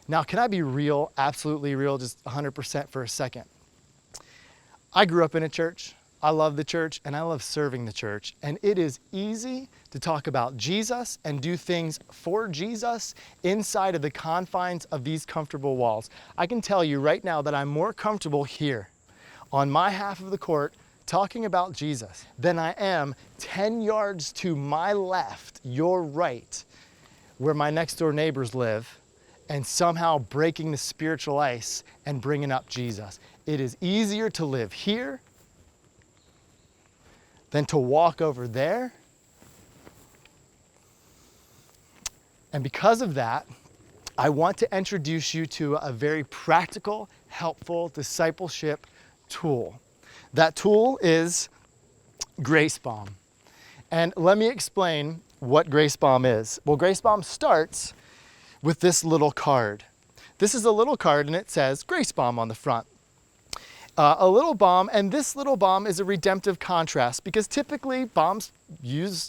Now, can I be real, absolutely real, just 100% for a second? I grew up in a church. I love the church and I love serving the church. And it is easy to talk about Jesus and do things for Jesus inside of the confines of these comfortable walls. I can tell you right now that I'm more comfortable here on my half of the court talking about Jesus than I am 10 yards to my left, your right, where my next door neighbors live, and somehow breaking the spiritual ice and bringing up Jesus. It is easier to live here than to walk over there. And because of that, I want to introduce you to a very practical, helpful discipleship tool. That tool is GraceBomb. And let me explain what GraceBomb is. Well, GraceBomb starts with this little card. This is a little card and it says GraceBomb on the front. A little bomb, and this little bomb is a redemptive contrast because typically bombs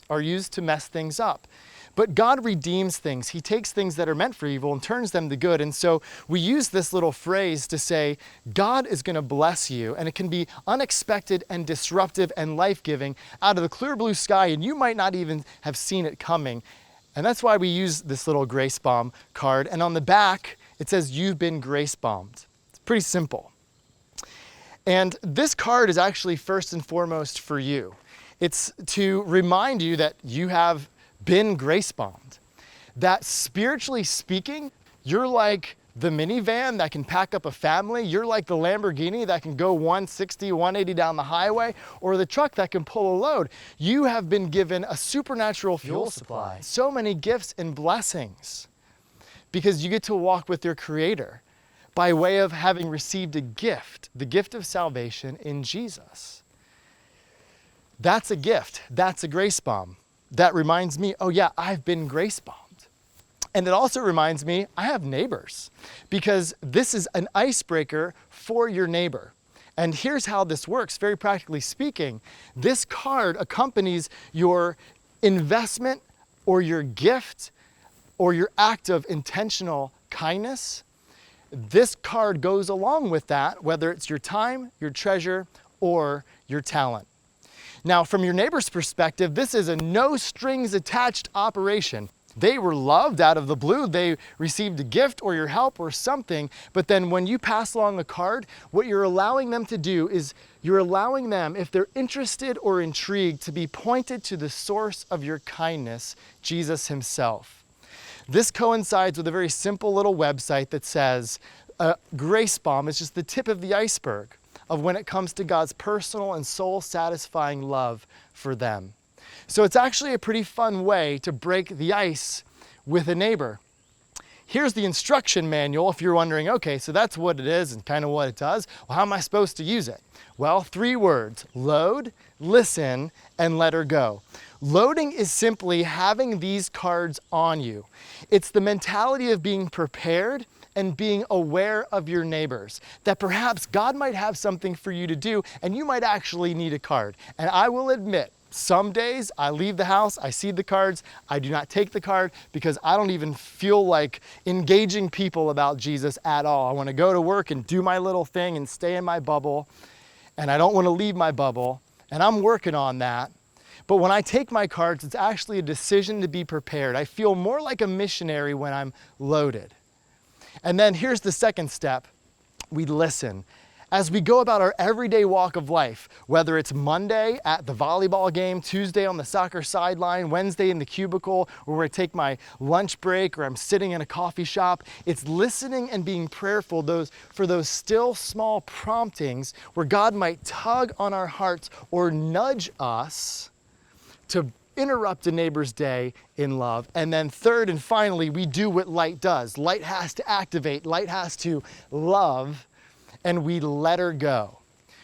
are used to mess things up. But God redeems things. He takes things that are meant for evil and turns them to good. And so we use this little phrase to say, God is going to bless you. And it can be unexpected and disruptive and life-giving out of the clear blue sky, and you might not even have seen it coming. And that's why we use this little GraceBomb card. And on the back, it says, you've been grace-bombed. It's pretty simple. And this card is actually first and foremost for you. It's to remind you that you have been grace-bombed. That spiritually speaking, you're like the minivan that can pack up a family. You're like the Lamborghini that can go 160, 180 down the highway, or the truck that can pull a load. You have been given a supernatural fuel supply. So many gifts and blessings because you get to walk with your Creator by way of having received a gift, the gift of salvation in Jesus. That's a gift. That's a grace bomb. That reminds me, oh yeah, I've been grace bombed. And it also reminds me, I have neighbors, because this is an icebreaker for your neighbor. And here's how this works, very practically speaking. This card accompanies your investment or your gift or your act of intentional kindness. This card goes along with that, whether it's your time, your treasure, or your talent. Now, from your neighbor's perspective, this is a no strings attached operation. They were loved out of the blue. They received a gift or your help or something. But then when you pass along the card, what you're allowing them to do is you're allowing them, if they're interested or intrigued, to be pointed to the source of your kindness, Jesus himself. This coincides with a very simple little website that says GraceBomb is just the tip of the iceberg of when it comes to God's personal and soul-satisfying love for them. So it's actually a pretty fun way to break the ice with a neighbor. Here's the instruction manual if you're wondering, okay, so that's what it is and kind of what it does. Well, how am I supposed to use it? Well, 3 words: load, listen, and let her go. Loading is simply having these cards on you. It's the mentality of being prepared and being aware of your neighbors, that perhaps God might have something for you to do and you might actually need a card. And I will admit, some days I leave the house, I see the cards, I do not take the card because I don't even feel like engaging people about Jesus at all. I want to go to work and do my little thing and stay in my bubble, and I don't want to leave my bubble, and I'm working on that. But when I take my cards, it's actually a decision to be prepared. I feel more like a missionary when I'm loaded. And then here's the second step. We listen. As we go about our everyday walk of life, whether it's Monday at the volleyball game, Tuesday on the soccer sideline, Wednesday in the cubicle, or where I take my lunch break, or I'm sitting in a coffee shop, it's listening and being prayerful for those still small promptings where God might tug on our hearts or nudge us to interrupt a neighbor's day in love. And then third and finally, we do what light does. Light has to activate, light has to love, and we let her go.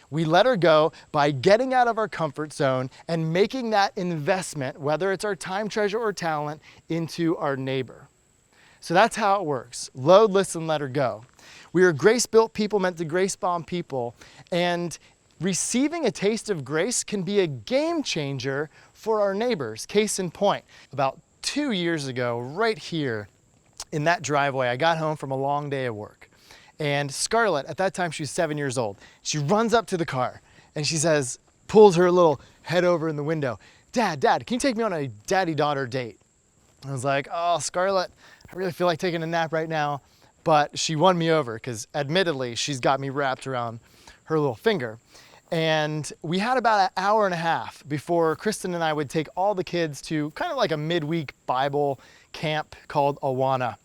We let her go by getting out of our comfort zone and making that investment, whether it's our time, treasure, or talent, into our neighbor. So that's how it works. Load, listen, let her go. We are grace-built people meant to grace-bomb people, and receiving a taste of grace can be a game changer for our neighbors. Case in point, about 2 years ago, right here, in that driveway, I got home from a long day of work. And Scarlett, at that time she was 7 years old, she runs up to the car and she says, pulls her little head over in the window, Dad, can you take me on a daddy-daughter date? I was like, oh, Scarlett, I really feel like taking a nap right now. But she won me over because admittedly, she's got me wrapped around her little finger. And we had about an hour and a half before Kristen and I would take all the kids to kind of like a midweek Bible camp called Awana.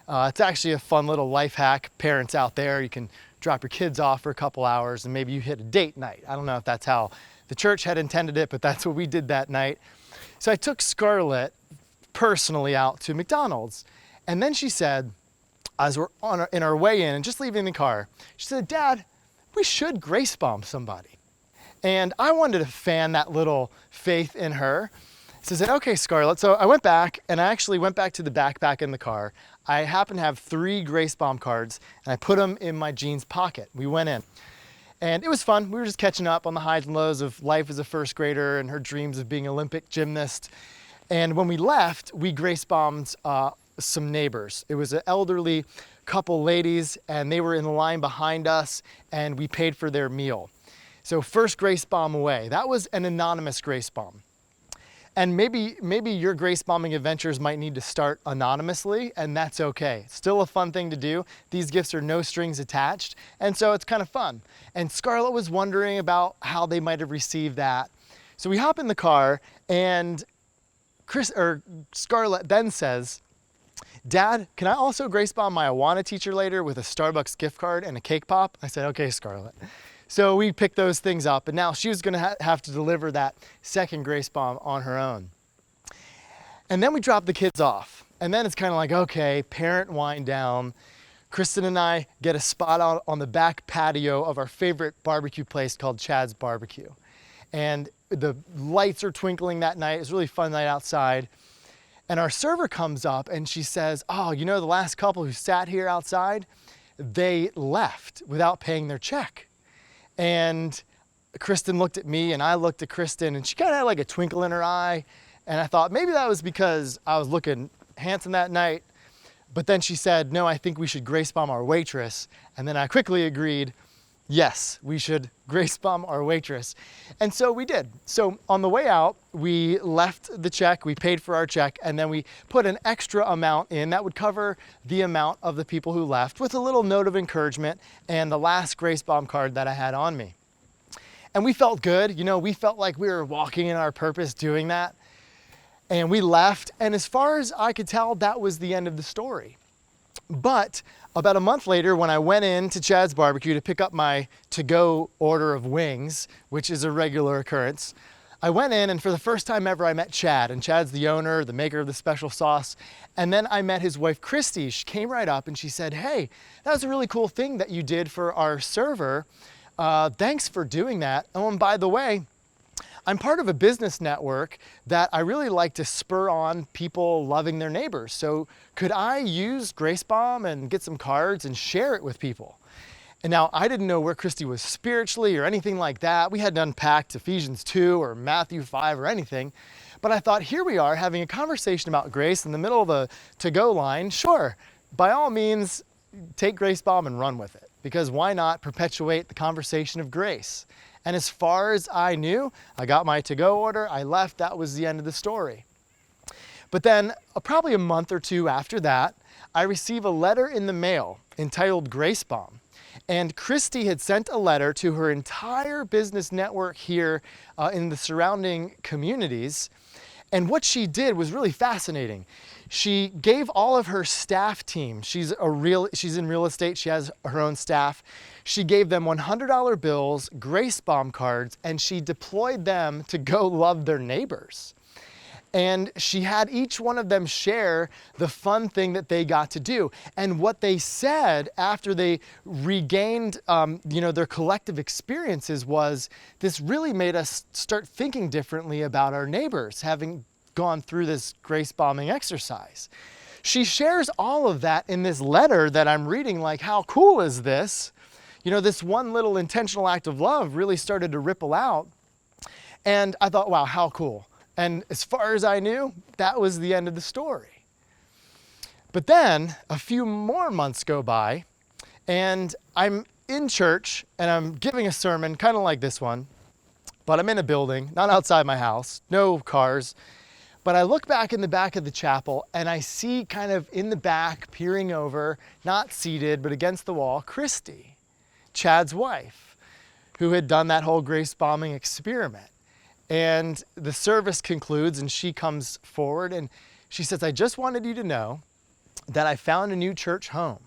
It's actually a fun little life hack. Parents out there, you can drop your kids off for a couple hours and maybe you hit a date night. I don't know if that's how the church had intended it, but that's what we did that night. So I took Scarlett personally out to McDonald's. And then she said, as we're in our way in and just leaving the car, she said, Dad, we should grace bomb somebody. And I wanted to fan that little faith in her. So I said, okay, Scarlett. So I went back and I actually went back to the backpack in the car. I happened to have 3 Grace Bomb cards and I put them in my jeans pocket. We went in and it was fun. We were just catching up on the highs and lows of life as a first grader and her dreams of being an Olympic gymnast. And when we left, we grace bombed some neighbors. It was an elderly couple ladies and they were in the line behind us and we paid for their meal. So first grace bomb away. That was an anonymous grace bomb. And maybe your grace bombing adventures might need to start anonymously, and that's okay. Still a fun thing to do. These gifts are no strings attached, and so it's kind of fun. And Scarlett was wondering about how they might have received that. So we hop in the car and Scarlett then says, Dad, can I also grace bomb my Awana teacher later with a Starbucks gift card and a cake pop? I said, okay, Scarlett. So we picked those things up, and now she was gonna have to deliver that second grace bomb on her own. And then we dropped the kids off. And then it's kind of like, okay, parent wind down. Kristen and I get a spot out on the back patio of our favorite barbecue place called Chad's Barbecue. And the lights are twinkling that night. It was a really fun night outside. And our server comes up and she says, oh, you know, the last couple who sat here outside, they left without paying their check. And Kristen looked at me and I looked at Kristen and she kind of had like a twinkle in her eye. And I thought maybe that was because I was looking handsome that night. But then she said, no, I think we should grace bomb our waitress. And then I quickly agreed, yes, we should grace bomb our waitress. And so we did. So on the way out, we left the check, we paid for our check, and then we put an extra amount in that would cover the amount of the people who left with a little note of encouragement and the last grace bomb card that I had on me. And we felt good. You know, we felt like we were walking in our purpose doing that. And we left. And as far as I could tell, that was the end of the story. But about a month later, when I went in to Chad's Barbecue to pick up my to-go order of wings, which is a regular occurrence, I went in and for the first time ever, I met Chad. And Chad's the owner, the maker of the special sauce. And then I met his wife, Christy. She came right up and she said, hey, that was a really cool thing that you did for our server. Thanks for doing that. Oh, and by the way, I'm part of a business network that I really like to spur on people loving their neighbors. So could I use Grace Bomb and get some cards and share it with people? And now I didn't know where Christy was spiritually or anything like that. We hadn't unpacked Ephesians 2 or Matthew 5 or anything. But I thought, here we are having a conversation about grace in the middle of the to-go line. Sure, by all means, take Grace Bomb and run with it. Because why not perpetuate the conversation of grace? And as far as I knew, I got my to-go order, I left, that was the end of the story. But then probably a month or two after that, I receive a letter in the mail entitled Grace Bomb. And Christy had sent a letter to her entire business network here in the surrounding communities. And what she did was really fascinating. She gave all of her staff team, she's in real estate, she has her own staff. She gave them $100 bills, Grace Bomb cards, and she deployed them to go love their neighbors. And she had each one of them share the fun thing that they got to do. And what they said after they regained their collective experiences was, this really made us start thinking differently about our neighbors, having gone through this grace bombing exercise. She shares all of that in this letter that I'm reading, like, how cool is this? You know, this one little intentional act of love really started to ripple out. And I thought, wow, how cool. And as far as I knew, that was the end of the story. But then a few more months go by, and I'm in church and I'm giving a sermon kind of like this one, but I'm in a building, not outside my house, no cars. But I look back in the back of the chapel and I see kind of in the back, peering over, not seated, but against the wall, Christy, Chad's wife, who had done that whole grace bombing experiment. And the service concludes and she comes forward and she says, I just wanted you to know that I found a new church home.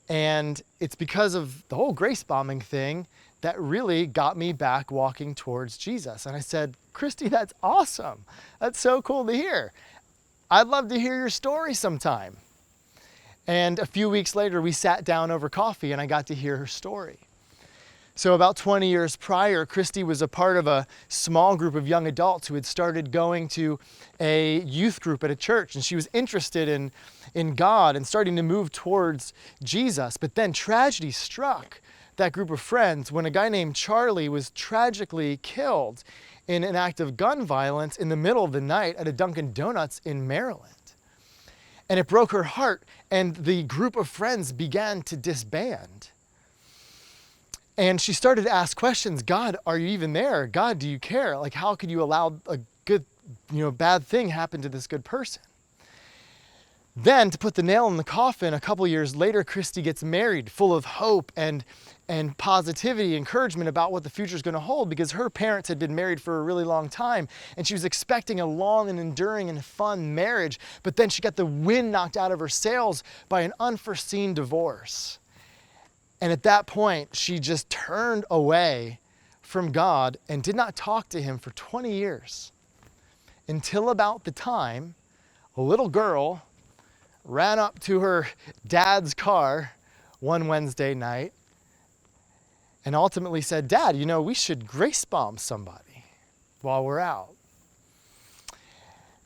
And it's because of the whole grace bombing thing that really got me back walking towards Jesus. And I said, Christy, that's awesome. That's so cool to hear. I'd love to hear your story sometime. And a few weeks later, we sat down over coffee and I got to hear her story. So about 20 years prior, Christy was a part of a small group of young adults who had started going to a youth group at a church. And she was interested in God and starting to move towards Jesus. But then tragedy struck that group of friends when a guy named Charlie was tragically killed in an act of gun violence in the middle of the night at a Dunkin' Donuts in Maryland. And it broke her heart, and the group of friends began to disband. And she started to ask questions. God, are you even there? God, do you care? Like, how could you allow a good, bad thing happen to this good person? Then, to put the nail in the coffin, a couple years later, Christy gets married, full of hope and positivity, encouragement about what the future is going to hold, because her parents had been married for a really long time, and she was expecting a long and enduring and fun marriage, but then she got the wind knocked out of her sails by an unforeseen divorce. And at that point, she just turned away from God and did not talk to him for 20 years, until about the time a little girl ran up to her dad's car one Wednesday night and ultimately said, Dad, we should grace bomb somebody while we're out.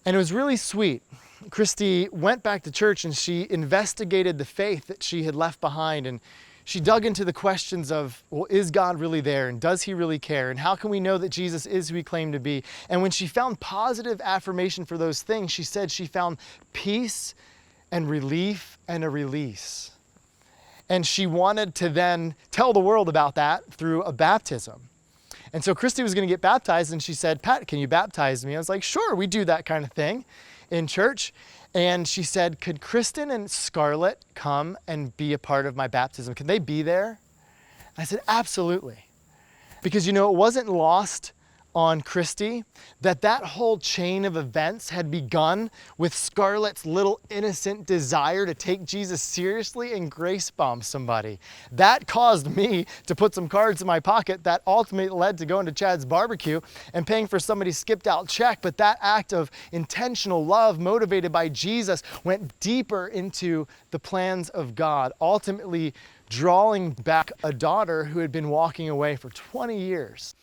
And it was really sweet. Christy went back to church and she investigated the faith that she had left behind, and she dug into the questions of, well, is God really there? And does he really care? And how can we know that Jesus is who he claimed to be? And when she found positive affirmation for those things, she said she found peace and relief and a release. And she wanted to then tell the world about that through a baptism. And so Christy was going to get baptized, and she said, Pat, can you baptize me? I was like, sure, we do that kind of thing in church. And she said, could Kristen and Scarlett come and be a part of my baptism? Can they be there? I said, absolutely. Because it wasn't lost on Christy that whole chain of events had begun with Scarlett's little innocent desire to take Jesus seriously and grace bomb somebody. That caused me to put some cards in my pocket that ultimately led to going to Chad's barbecue and paying for somebody's skipped out check. But that act of intentional love motivated by Jesus went deeper into the plans of God, ultimately drawing back a daughter who had been walking away for 20 years.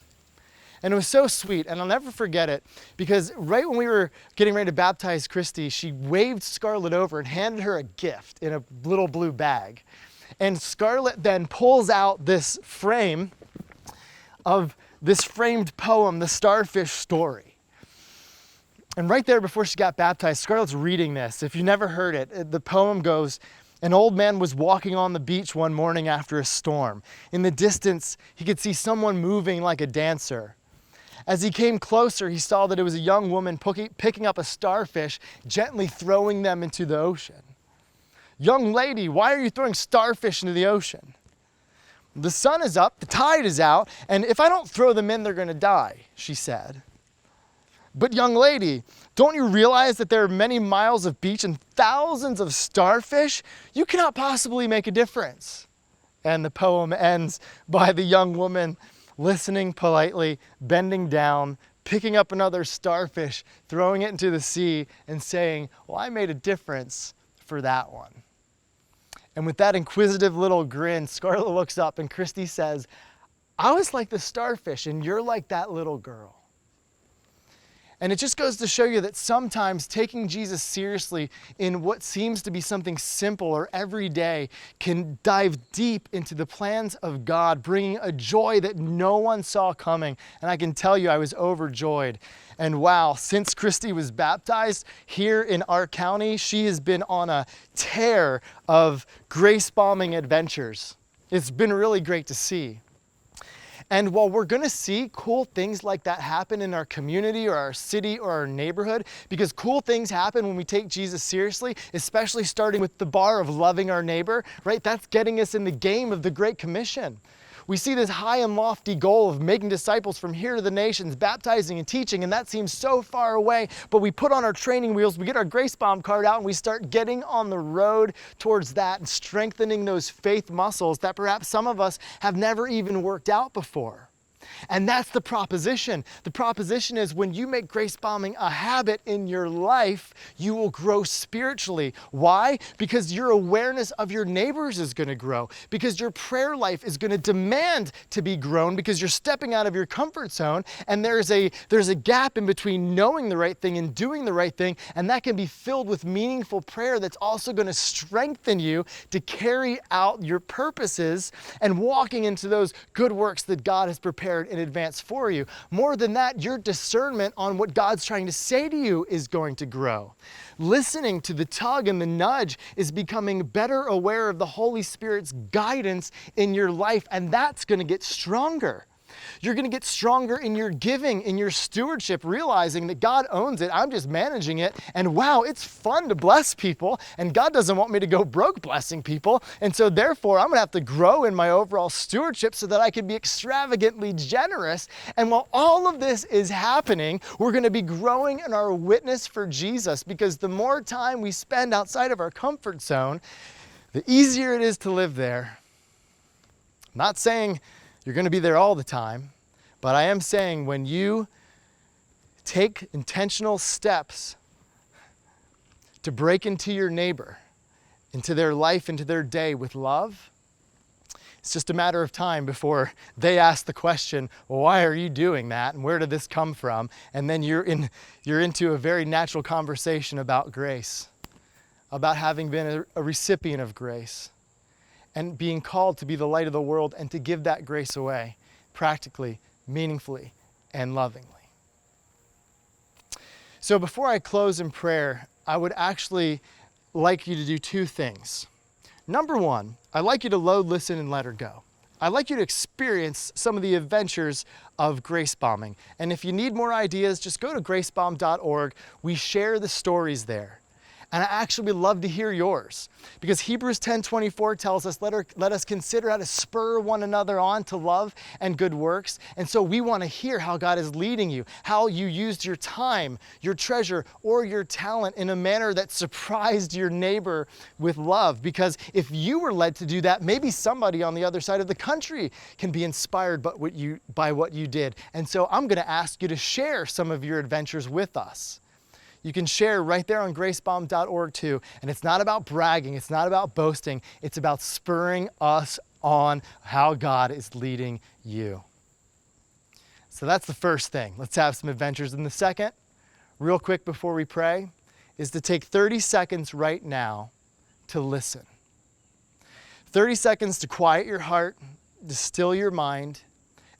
And it was so sweet, and I'll never forget it, because right when we were getting ready to baptize Christy, she waved Scarlett over and handed her a gift in a little blue bag. And Scarlett then pulls out this frame of this framed poem, The Starfish Story. And right there before she got baptized, Scarlett's reading this. If you never heard it, the poem goes, an old man was walking on the beach one morning after a storm. In the distance, he could see someone moving like a dancer. As he came closer, he saw that it was a young woman picking up a starfish, gently throwing them into the ocean. Young lady, why are you throwing starfish into the ocean? The sun is up, the tide is out, and if I don't throw them in, they're going to die, she said. But young lady, don't you realize that there are many miles of beach and thousands of starfish? You cannot possibly make a difference. And the poem ends by the young woman listening politely, bending down, picking up another starfish, throwing it into the sea, and saying, well, I made a difference for that one. And with that inquisitive little grin, Scarlett looks up and Christy says, I was like the starfish and you're like that little girl. And it just goes to show you that sometimes taking Jesus seriously in what seems to be something simple or everyday can dive deep into the plans of God, bringing a joy that no one saw coming. And I can tell you, I was overjoyed. And wow, since Christy was baptized here in our county, she has been on a tear of grace bombing adventures. It's been really great to see. And while we're gonna see cool things like that happen in our community or our city or our neighborhood, because cool things happen when we take Jesus seriously, especially starting with the bar of loving our neighbor, right? That's getting us in the game of the Great Commission. We see this high and lofty goal of making disciples from here to the nations, baptizing and teaching, and that seems so far away, but we put on our training wheels, we get our Grace Bomb card out, and we start getting on the road towards that and strengthening those faith muscles that perhaps some of us have never even worked out before. And that's the proposition. The proposition is when you make grace bombing a habit in your life, you will grow spiritually. Why? Because your awareness of your neighbors is going to grow. Because your prayer life is going to demand to be grown because you're stepping out of your comfort zone. And there's a gap in between knowing the right thing and doing the right thing. And that can be filled with meaningful prayer that's also going to strengthen you to carry out your purposes and walking into those good works that God has prepared in advance for you. More than that, your discernment on what God's trying to say to you is going to grow. Listening to the tug and the nudge is becoming better aware of the Holy Spirit's guidance in your life, and that's going to get stronger. You're going to get stronger in your giving, in your stewardship, realizing that God owns it. I'm just managing it. And wow, it's fun to bless people. And God doesn't want me to go broke blessing people. And so therefore, I'm going to have to grow in my overall stewardship so that I can be extravagantly generous. And while all of this is happening, we're going to be growing in our witness for Jesus, because the more time we spend outside of our comfort zone, the easier it is to live there. I'm not saying you're going to be there all the time, but I am saying when you take intentional steps to break into your neighbor, into their life, into their day with love, it's just a matter of time before they ask the question, well, why are you doing that? And where did this come from? And then you're into a very natural conversation about grace, about having been a recipient of grace, and being called to be the light of the world and to give that grace away practically, meaningfully, and lovingly. So before I close in prayer, I would actually like you to do two things. Number one, I'd like you to load, listen, and let her go. I'd like you to experience some of the adventures of grace bombing. And if you need more ideas, just go to GraceBomb.org. We share the stories there. And I actually would love to hear yours, because Hebrews 10:24 tells us, let us consider how to spur one another on to love and good works. And so we want to hear how God is leading you, how you used your time, your treasure, or your talent in a manner that surprised your neighbor with love. Because if you were led to do that, maybe somebody on the other side of the country can be inspired by what you did. And so I'm going to ask you to share some of your adventures with us. You can share right there on GraceBomb.org too. And it's not about bragging. It's not about boasting. It's about spurring us on how God is leading you. So that's the first thing. Let's have some adventures. And the second, real quick before we pray, is to take 30 seconds right now to listen. 30 seconds to quiet your heart, to still your mind,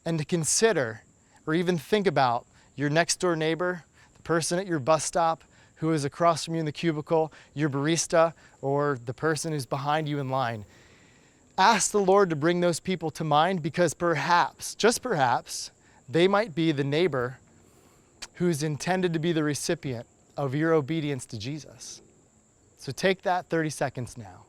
and to consider or even think about your next door neighbor, person at your bus stop who is across from you in the cubicle, your barista, or the person who's behind you in line. Ask the Lord to bring those people to mind, because perhaps, just perhaps, they might be the neighbor who's intended to be the recipient of your obedience to Jesus. So take that 30 seconds now.